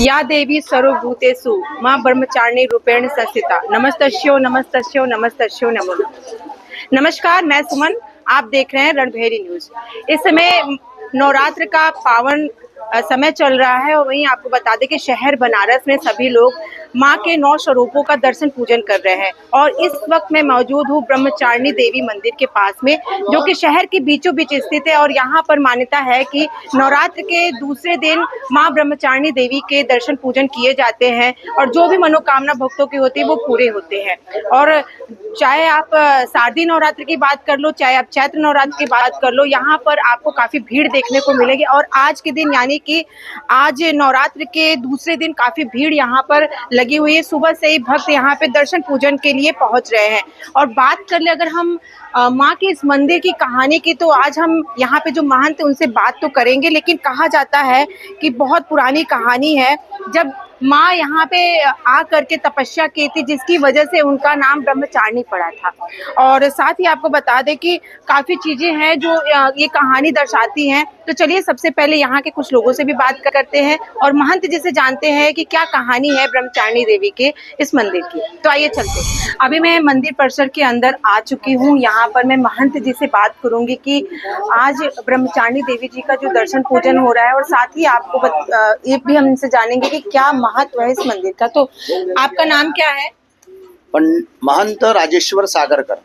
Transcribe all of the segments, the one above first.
या देवी सर्वभूतेषु मां ब्रह्मचारिणी रूपेण संस्थिता। नमस्तस्यो नमस्तस्यो नमस्तस्यो नमो नमः। नमस्कार, मैं सुमन, आप देख रहे हैं रणभेरी न्यूज। इस समय नवरात्र का पावन समय चल रहा है और वहीं आपको बता दें कि शहर बनारस में सभी लोग मां के 9 स्वरूपों का दर्शन पूजन कर रहे हैं। और इस वक्त मैं मौजूद हूँ ब्रह्मचारिणी देवी मंदिर के पास में, जो कि शहर के बीचों बीच स्थित है। और यहाँ पर मान्यता है कि नवरात्र के दूसरे दिन मां ब्रह्मचारिणी देवी के दर्शन पूजन किए जाते हैं और जो भी मनोकामना भक्तों की होती है वो पूरे होते हैं। और चाहे आप शारदीय नवरात्र की बात कर लो, चाहे आप चैत्र नवरात्र की बात कर लो, यहाँ पर आपको काफी भीड़ देखने को मिलेगी। और आज के दिन यानी कि आज नवरात्र के दूसरे दिन काफी भीड़ यहाँ पर लगी हुई है। सुबह से ही भक्त यहाँ पे दर्शन पूजन के लिए पहुंच रहे हैं। और बात कर ले अगर हम माँ के इस मंदिर की कहानी की, तो आज हम यहाँ पे जो महंत है उनसे बात तो करेंगे, लेकिन कहा जाता है कि बहुत पुरानी कहानी है जब माँ यहाँ पे आ करके तपस्या की थी, जिसकी वजह से उनका नाम ब्रह्मचारिणी पड़ा था। और साथ ही आपको बता दें कि काफी चीजें हैं जो ये कहानी दर्शाती हैं। तो चलिए सबसे पहले यहाँ के कुछ लोगों से भी बात करते हैं और महंत जी से जानते हैं कि क्या कहानी है ब्रह्मचारिणी देवी के इस मंदिर की। तो आइए चलते हैं। अभी मैं मंदिर परिसर के अंदर आ चुकी हूँ। यहाँ पर मैं महंत जी से बात करूंगी कि आज ब्रह्मचारिणी देवी जी का जो दर्शन पूजन हो रहा है, और साथ ही आपको ये भी हम इनसे जानेंगे कि क्या महत्व है इस मंदिर का। तो आपका नाम क्या है? महंत राजेश्वर सागरकर।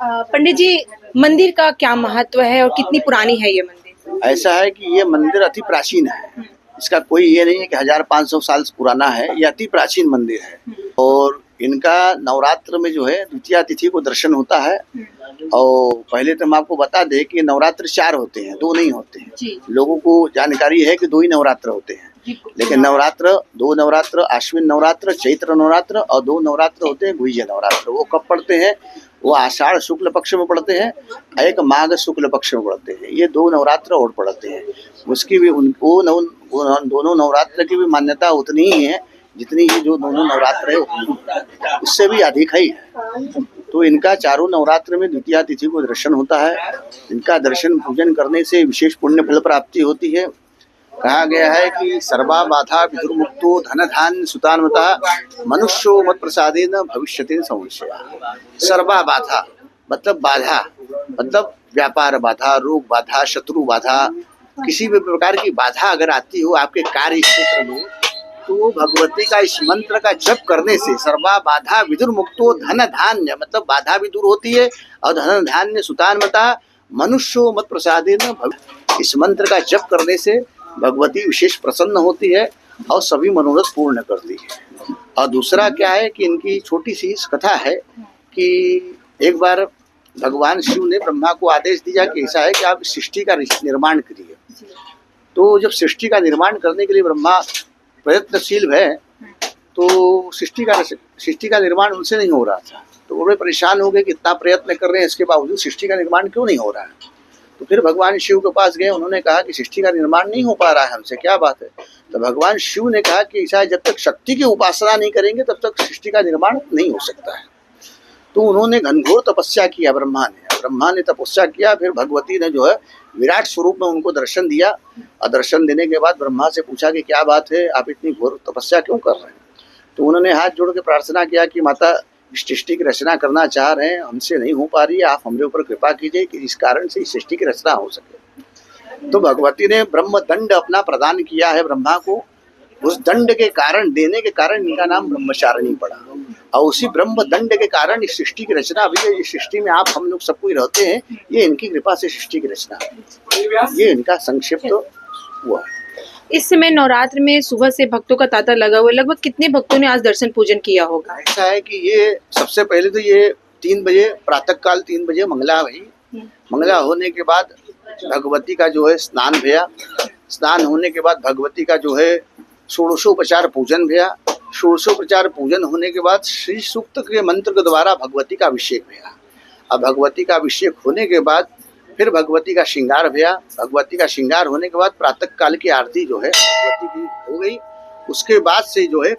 पंडित जी, मंदिर का क्या महत्व है और कितनी पुरानी है ये मंदिर? ऐसा है कि ये मंदिर अति प्राचीन है। इसका कोई ये नहीं है कि 1500 साल पुराना है। ये अति प्राचीन मंदिर है और इनका नवरात्र में जो है द्वितीया तिथि को दर्शन होता है। और पहले तो हम आपको बता दें कि नवरात्र 4 होते हैं, 2 नहीं होते हैं। लोगों को जानकारी है कि 2 ही नवरात्र होते हैं, लेकिन नवरात्र 2 नवरात्र, आश्विन नवरात्र, चैत्र नवरात्र और 2 नवरात्र होते हैं गुहिया नवरात्र। वो कब पड़ते हैं? वो आषाढ़ शुक्ल पक्ष में पड़ते हैं, एक माघ शुक्ल पक्ष में पड़ते हैं। ये 2 नवरात्र और पड़ते हैं। उसकी भी उनको दोनों नवरात्र की भी मान्यता उतनी ही है जितनी ये जो दोनों नवरात्र है, उससे भी अधिक ही है। तो इनका चारों नवरात्र में द्वितीया तिथि को दर्शन होता है। इनका दर्शन पूजन करने से विशेष पुण्य फल प्राप्ति होती है। कहा गया है कि सर्वा बाधा विदुर्मुक्तो धन धान्य सुतान्वतः मनुष्यो मत प्रसादेन भविष्यति संशयः। सर्वा बाधा मतलब बाधा, मतलब व्यापार बाधा, रोग बाधा, शत्रु बाधा, किसी भी प्रकार की बाधा अगर आती हो आपके कार्य क्षेत्र में, तो भगवती का इस मंत्र का जप करने से सर्वा बाधा विदुर्मुक्तो धन धान्य मतलब बाधा भी दूर होती है और धन धान्य सुतान्वतः मनुष्यो मत प्रसादेन। इस मंत्र का जप करने से भगवती विशेष प्रसन्न होती है और सभी मनोरथ पूर्ण करती है। और दूसरा क्या है कि इनकी छोटी सी कथा है कि एक बार भगवान शिव ने ब्रह्मा को आदेश दिया कि ऐसा है कि आप सृष्टि का निर्माण करिए। तो जब सृष्टि का निर्माण करने के लिए ब्रह्मा प्रयत्नशील है, तो सृष्टि का निर्माण उनसे नहीं हो रहा था। तो वो बड़े परेशान हो गए कि इतना प्रयत्न कर रहे हैं, इसके बावजूद सृष्टि का निर्माण क्यों नहीं हो रहा है। तो फिर भगवान शिव के पास गए। उन्होंने कहा कि सृष्टि का निर्माण नहीं हो पा रहा है हमसे, क्या बात है। तो भगवान शिव ने कहा कि ऐसा जब तक शक्ति की उपासना नहीं करेंगे तब तक सृष्टि का निर्माण नहीं हो सकता है। तो उन्होंने घनघोर तपस्या किया। ब्रह्मा ने तपस्या किया। फिर भगवती ने जो है विराट स्वरूप में उनको दर्शन दिया। और दर्शन देने के बाद ब्रह्मा से पूछा कि क्या बात है, आप इतनी घोर तपस्या क्यों कर रहे हैं। तो उन्होंने हाथ जोड़ के प्रार्थना किया कि माता, इस सृष्टि की रचना करना चाह रहे हैं, हमसे नहीं हो पा रही है, आप हमारे ऊपर कृपा कीजिए कि इस कारण से इस सृष्टि की रचना हो सके। तो भगवती ने ब्रह्म दंड अपना प्रदान किया है ब्रह्मा को। उस दंड के कारण, देने के कारण इनका नाम ब्रह्मचारिणी पड़ा। और उसी ब्रह्म दंड के कारण इस सृष्टि की रचना अभी है। इस सृष्टि में आप हम लोग सब कोई रहते हैं, ये इनकी कृपा से सृष्टि की रचना है। ये इनका संक्षिप्त हुआ है। इस समय नवरात्र में सुबह से भक्तों का तांता लगा हुआ है। लगभग कितने भक्तों ने आज दर्शन पूजन किया होगा? ऐसा है कि ये सबसे पहले तो ये 3 बजे प्रातः काल 3 बजे मंगला हुई। मंगला होने के बाद भगवती का जो है स्नान भया। स्नान होने के बाद भगवती का जो है षोडशोपचार पूजन भया। षोडशोपचार पूजन होने के बाद श्री सूक्त के मंत्र के द्वारा भगवती का अभिषेक भया। अब भगवती का अभिषेक होने के बाद फिर भगवती का श्रृंगार भया। भगवती का श्रृंगार होने के बाद प्रातः काल की आरती जो है भगवती की हो गई। उसके बाद से जो है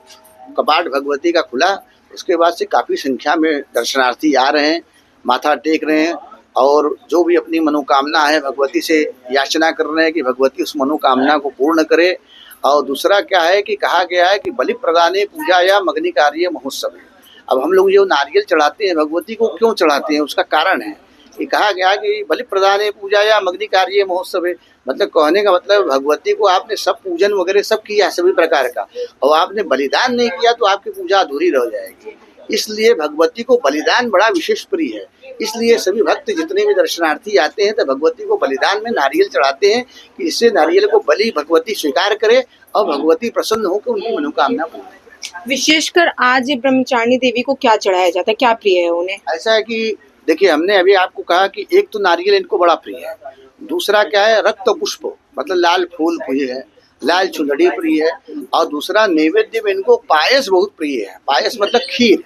कपाट भगवती का खुला। उसके बाद से काफ़ी संख्या में दर्शनार्थी आ रहे हैं, माथा टेक रहे हैं और जो भी अपनी मनोकामना है भगवती से याचना कर रहे हैं कि भगवती उस मनोकामना को पूर्ण करे। और दूसरा क्या है कि कहा गया है कि बलि प्रदाने पूजा या मग्नि कार्य महोत्सव है। अब हम लोग जो नारियल चढ़ाते हैं भगवती को क्यों चढ़ाते हैं, उसका कारण है कि कहा गया कि बलि प्रदाने पूजा या मग्नि कार्य महोत्सव है। मतलब कहने का मतलब भगवती को आपने सब पूजन वगैरह सब किया सभी प्रकार का, और आपने बलिदान नहीं किया तो आपकी पूजा अधूरी रह जाएगी। इसलिए भगवती को बलिदान बड़ा विशेष प्रिय है। इसलिए सभी भक्त जितने भी दर्शनार्थी आते हैं तो भगवती को बलिदान में नारियल चढ़ाते हैं कि इससे नारियल को बलि भगवती स्वीकार करे और भगवती प्रसन्न होकर उनकी मनोकामना पूर्ण। विशेषकर आज ब्रह्मचारिणी देवी को क्या चढ़ाया जाता है, क्या प्रिय है उन्हें? ऐसा है कि देखिए, हमने अभी आपको कहा कि एक तो नारियल इनको बड़ा प्रिय है, दूसरा क्या है रक्त पुष्प मतलब लाल फूल प्रिय है, लाल चुनरी प्रिय है, और दूसरा नैवेद्य में इनको पायस बहुत प्रिय है। पायस मतलब खीर,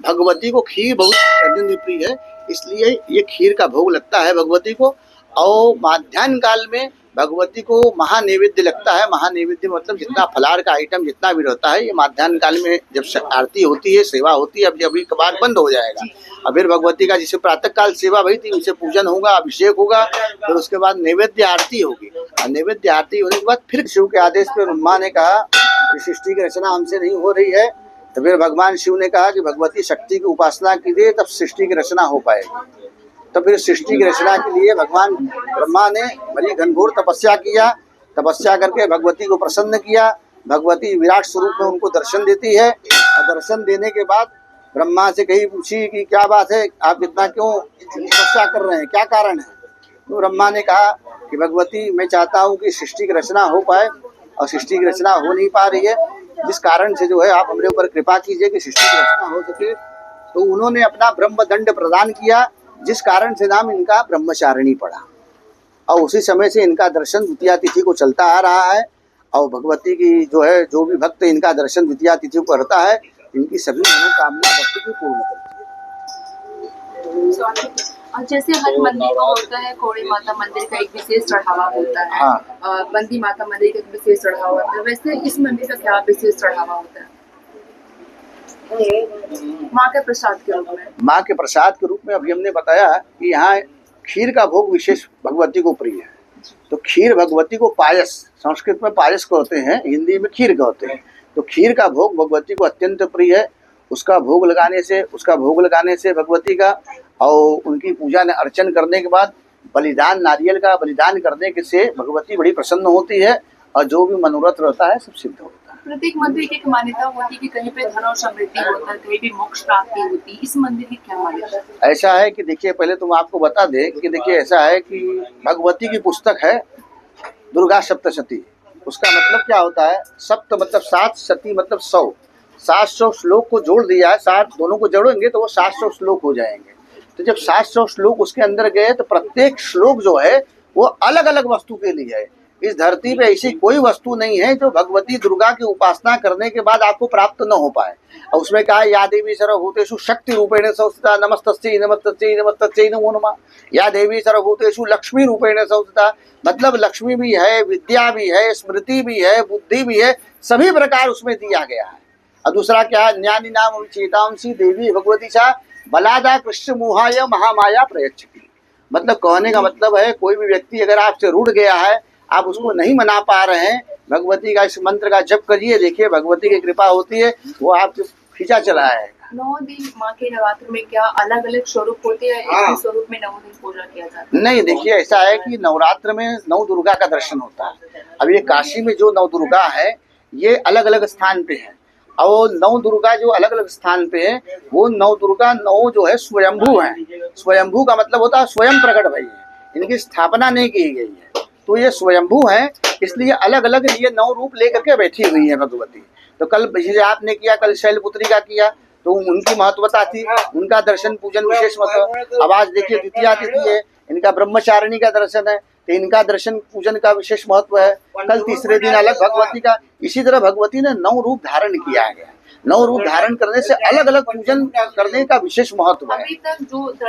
भगवती को खीर बहुत प्रिय है, इसलिए ये खीर का भोग लगता है भगवती को। और माध्याह्न काल में भगवती को महानैवेद्य लगता है। महानैवेद्य मतलब जितना फलार का आइटम जितना भी रहता है, ये माध्याह्न काल में जब आरती होती है, सेवा होती है, अब अभी कबार बंद हो जाएगा। अब फिर भगवती का जैसे प्रातः काल सेवा भई थी, उनसे पूजन होगा, अभिषेक होगा, फिर उसके बाद नैवेद्य आरती होगी। और नैवेद्य आरती होने के बाद फिर शिव के आदेश पर ब्रह्मा ने कहा कि सृष्टि की रचना हमसे नहीं हो रही है, तो फिर भगवान शिव ने कहा कि भगवती शक्ति की उपासना कीजिए तब सृष्टि की रचना हो पाएगी। तो फिर सृष्टि की रचना के लिए भगवान ब्रह्मा ने बड़ी घनघोर तपस्या किया। तपस्या करके भगवती को प्रसन्न किया। भगवती विराट स्वरूप में उनको दर्शन देती है, और दर्शन देने के बाद ब्रह्मा से कही पूछी कि क्या बात है, आप इतना क्यों तपस्या कर रहे हैं, क्या कारण है? तो ब्रह्मा ने कहा कि भगवती मैं चाहता हूँ कि सृष्टि की रचना हो पाए, और सृष्टि की रचना हो नहीं पा रही है, जिस कारण से जो है आप हमारे ऊपर कृपा कीजिए कि सृष्टि की रचना हो सके। तो उन्होंने अपना ब्रह्मदंड प्रदान किया, जिस कारण से नाम इनका ब्रह्मचारिणी पड़ा, और उसी समय से इनका दर्शन द्वितीया तिथि को चलता आ रहा है। और भगवती की जो है जो भी भक्त इनका दर्शन द्वितीया तिथि को करता है, इनकी सभी मनोकामना भक्ति को पूर्ण करती है। और जैसे हर मंदिर का होता है, कोड़ी माता मंदिर का एक विशेष चढ़ावा होता है, हाँ। बंदी माता मंदिर का एक विशेष चढ़ावा होता है, वैसे इस मंदिर का क्या विशेष चढ़ावा होता है माँ के प्रसाद के रूप में? माँ के प्रसाद के रूप में अभी हमने बताया कि यहाँ खीर का भोग विशेष भगवती को प्रिय है। तो खीर भगवती को पायस, संस्कृत में पायस कहते हैं, हिंदी में खीर कहते हैं। तो खीर का भोग भगवती को अत्यंत प्रिय है। उसका भोग लगाने से भगवती का और उनकी पूजा ने अर्चन करने के बाद बलिदान, नारियल का बलिदान करने के से भगवती बड़ी प्रसन्न होती है, और जो भी मनोरथ रहता है सब सिद्ध होता है। प्रत्येक मंदिर की एक मान्यता होती है कि कहीं पे धन और समृद्धि होता है, कहीं भी मोक्ष प्राप्ति होती है, इस मंदिर की क्या मान्यता है? ऐसा है कि देखिए, पहले तो मैं आपको बता दें कि देखिए ऐसा है कि भगवती की पुस्तक है दुर्गा सप्तशती। उसका मतलब क्या होता है, सप्त मतलब 7, सती मतलब 100। 700 श्लोक को जोड़ दिया है, 7 दोनों को जोड़ेंगे तो वो 700 श्लोक हो जाएंगे। तो जब 700 श्लोक उसके अंदर गए तो प्रत्येक श्लोक जो है वो अलग अलग वस्तु के लिए है। इस धरती पे ऐसी कोई वस्तु नहीं है जो भगवती दुर्गा की उपासना करने के बाद आपको प्राप्त न हो पाए। और उसमें कहा या देवी सर्वभूतेषु शक्ति रूपेण संस्थिता नमस्तस्यै नमस्तस्यै नमस्तस्यै नमो नमः। या देवी सर्वभूतेषु लक्ष्मी रूपेण संस्थिता, मतलब लक्ष्मी भी है, विद्या भी है, स्मृति भी है, बुद्धि भी है, सभी प्रकार उसमें दिया गया है। और दूसरा क्या है, ज्ञानी नाम चेतांसी देवी भगवती सा बलादा कृष्ण मोहाय महामाया प्रयच्छति। मतलब कहने का मतलब है कोई भी व्यक्ति अगर आपसे रूठ गया है, आप उसको नहीं मना पा रहे हैं, भगवती का इस मंत्र का जप करिए, देखिए भगवती की कृपा होती है, वो आपको खींचा चला आएगा। 9 दिन माँ के नवरात्र में क्या अलग अलग स्वरूप होते हैं? एक ही स्वरूप में 9 दिन पूजा किया जाता है? नहीं, देखिए ऐसा है कि नवरात्र में 9 दुर्गा का दर्शन होता है। अब ये काशी में जो 9 दुर्गा है ये अलग अलग स्थान पे है, और 9 दुर्गा जो अलग अलग स्थान पे है वो 9 दुर्गा 9 जो है स्वयंभू है। स्वयंभू का मतलब होता है स्वयं प्रकट भई है, इनकी स्थापना नहीं की गई है, तो ये स्वयंभू है, इसलिए अलग अलग ये 9 रूप लेकर के बैठी हुई है भगवती। तो कल जैसे आपने किया, कल शैलपुत्री का किया, तो उनकी महत्वता थी, उनका दर्शन पूजन विशेष महत्व। अब आज देखिए द्वितीया तिथि है, इनका ब्रह्मचारिणी का दर्शन है, तो इनका दर्शन पूजन का विशेष महत्व है। कल तीसरे दिन अलग भगवती का। इसी तरह भगवती ने 9 रूप धारण किया गया। 9 रूप धारण करने से अलग अलग पूजन करने का विशेष महत्व है।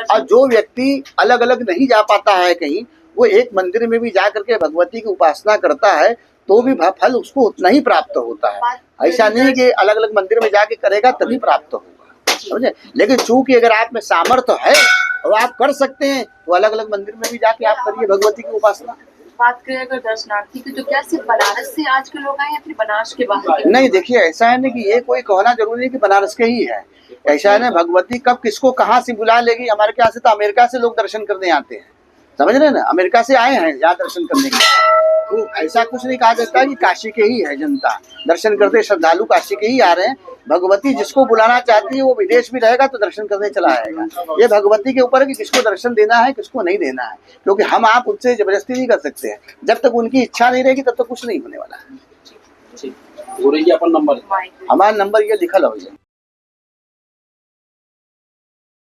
और जो व्यक्ति अलग अलग नहीं जा पाता है कहीं, वो एक मंदिर में भी जा करके भगवती की उपासना करता है तो भी फल उसको उतना ही प्राप्त होता है। ऐसा नहीं कि अलग अलग मंदिर में जाके करेगा तभी प्राप्त होगा, समझे। लेकिन चूंकि अगर आप में सामर्थ्य है और आप कर सकते हैं तो अलग अलग मंदिर में भी जाके आप करिए भगवती की उपासना। बात करें अगर दर्शनार्थी की, तो क्या सिर्फ बनारस से आज के लोग आए या फिर बनारस के बाहर के? नहीं, देखिए ऐसा है ना कि ये कोई कहना जरूरी नहीं कि बनारस के ही है। ऐसा है ना, भगवती कब किसको कहाँ से बुला लेगी। हमारे यहाँ से तो अमेरिका से लोग दर्शन करने आते हैं, समझ रहे हैं ना, अमेरिका से आए हैं यहाँ दर्शन करने के लिए। तो ऐसा कुछ नहीं कहा जाता कि काशी के ही है जनता दर्शन करते, श्रद्धालु काशी के ही आ रहे हैं। भगवती जिसको बुलाना चाहती है वो विदेश भी रहेगा तो दर्शन करने चला आएगा। ये भगवती के ऊपर है कि किसको दर्शन देना है किसको नहीं देना है, क्योंकि हम आप उनसे जबरदस्ती नहीं कर सकते हैं। जब तक उनकी इच्छा नहीं रहेगी तब तक कुछ नहीं होने वाला है। ठीक, हो रही है अपन नंबर हमारा नंबर ये लिखल हो।